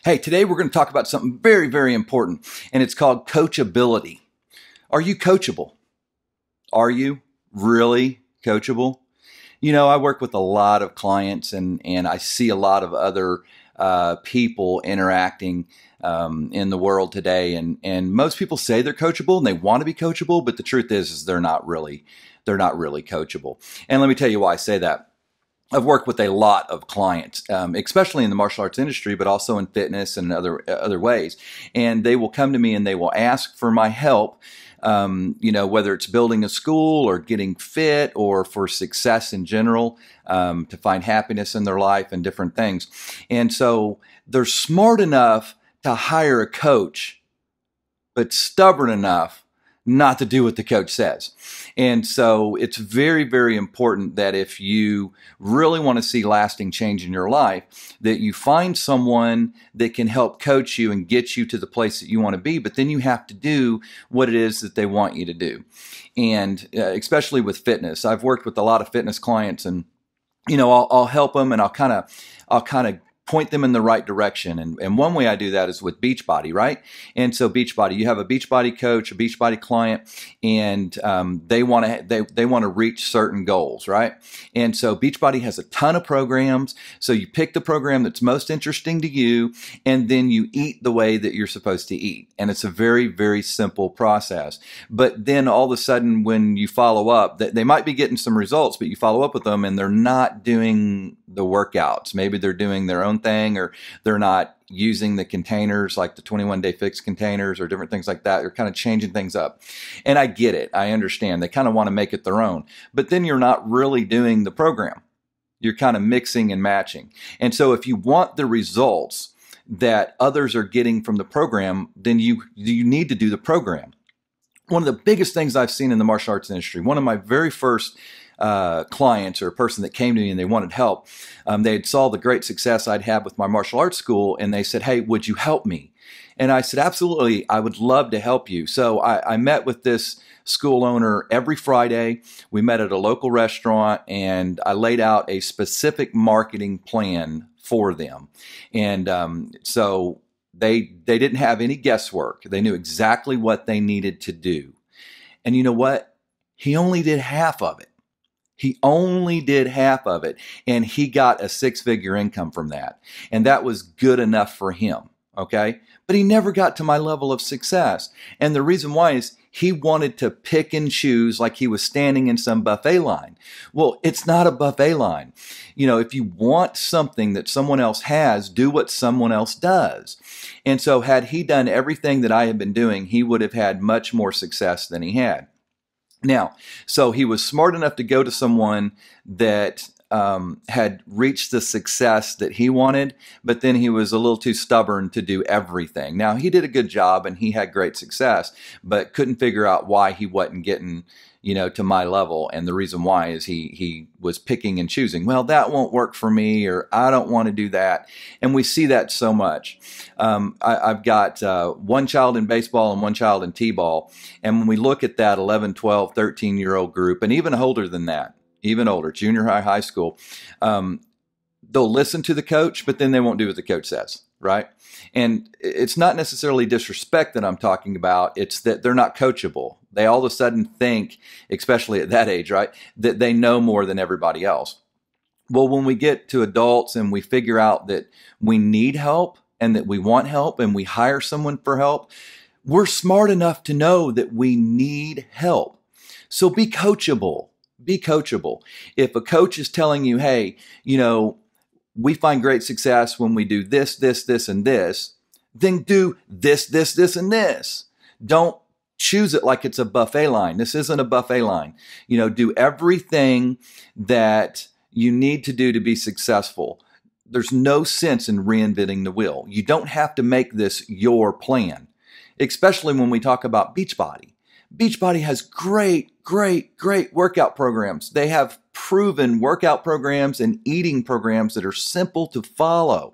Hey, today we're going to talk about something very, very important, and it's called coachability. Are you coachable? Are you really coachable? You know, I work with a lot of clients and I see a lot of other people interacting in the world today. And most people say they're coachable and they want to be coachable, but the truth is they're not really coachable. And let me tell you why I say that. I've worked with a lot of clients, especially in the martial arts industry, but also in fitness and other ways. And they will come to me and they will ask for my help, whether it's building a school or getting fit or for success in general, to find happiness in their life and different things. And so they're smart enough to hire a coach, but stubborn enough not to do what the coach says. And so it's very, very important that if you really want to see lasting change in your life, that you find someone that can help coach you and get you to the place that you want to be. But then you have to do what it is that they want you to do. And especially with fitness, I've worked with a lot of fitness clients, and I'll help them, and I'll kind of point them in the right direction. And one way I do that is with Beachbody, right? And so Beachbody, you have a Beachbody coach, a Beachbody client, and they want to reach certain goals, right? And so Beachbody has a ton of programs. So you pick the program that's most interesting to you, and then you eat the way that you're supposed to eat. And it's a very, very simple process. But then all of a sudden, when you follow up, they might be getting some results, but you follow up with them and they're not doing the workouts. Maybe they're doing their own thing, or they're not using the containers like the 21-day fix containers or different things like that. They're kind of changing things up. And I get it. I understand. They kind of want to make it their own. But then you're not really doing the program. You're kind of mixing and matching. And so if you want the results that others are getting from the program, then you need to do the program. One of the biggest things I've seen in the martial arts industry, one of my very first clients or a person that came to me and they wanted help. They had saw the great success I'd had with my martial arts school, and they said, "Hey, would you help me?" And I said, "Absolutely, I would love to help you." So I met with this school owner every Friday. We met at a local restaurant, and I laid out a specific marketing plan for them. And so they didn't have any guesswork. They knew exactly what they needed to do. And you know what? He only did half of it. He only did half of it, and he got a six-figure income from that. And that was good enough for him, okay? But he never got to my level of success. And the reason why is he wanted to pick and choose like he was standing in some buffet line. Well, it's not a buffet line. You know, if you want something that someone else has, do what someone else does. And so had he done everything that I had been doing, he would have had much more success than he had. Now, so he was smart enough to go to someone that had reached the success that he wanted, but then he was a little too stubborn to do everything. Now, he did a good job and he had great success, but couldn't figure out why he wasn't getting, to my level. And the reason why is he was picking and choosing. Well, that won't work for me, or I don't want to do that. And we see that so much. I've got one child in baseball and one child in t-ball. And when we look at that 11, 12, 13-year-old group, and even older than that, even older, junior high, high school, they'll listen to the coach, but then they won't do what the coach says, right? And it's not necessarily disrespect that I'm talking about. It's that they're not coachable. They all of a sudden think, especially at that age, right, that they know more than everybody else. Well, when we get to adults and we figure out that we need help and that we want help and we hire someone for help, we're smart enough to know that we need help. So be coachable. Be coachable. If a coach is telling you, hey, we find great success when we do this, this, this, and this, then do this, this, this, and this. Don't choose it like it's a buffet line. This isn't a buffet line. Do everything that you need to do to be successful. There's no sense in reinventing the wheel. You don't have to make this your plan, especially when we talk about Beachbody. Beachbody has great workout programs. They have proven workout programs and eating programs that are simple to follow.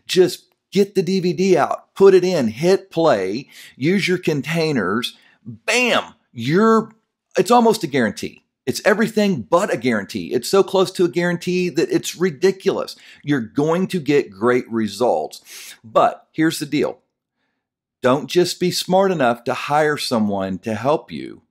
Just get the DVD out, put it in, hit play, use your containers, bam, it's almost a guarantee. It's everything but a guarantee. It's so close to a guarantee that it's ridiculous. You're going to get great results. But here's the deal. Don't just be smart enough to hire someone to help you.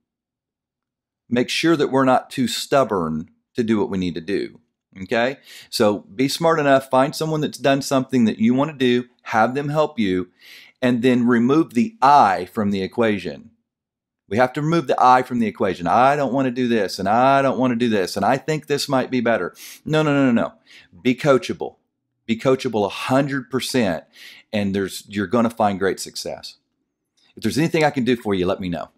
Make sure that we're not too stubborn to do what we need to do. Okay? So be smart enough, find someone that's done something that you want to do, have them help you, and then remove the I from the equation. We have to remove the I from the equation. I don't want to do this, and I don't want to do this, and I think this might be better. No. Be coachable. Be coachable 100%, and you're going to find great success. If there's anything I can do for you, let me know.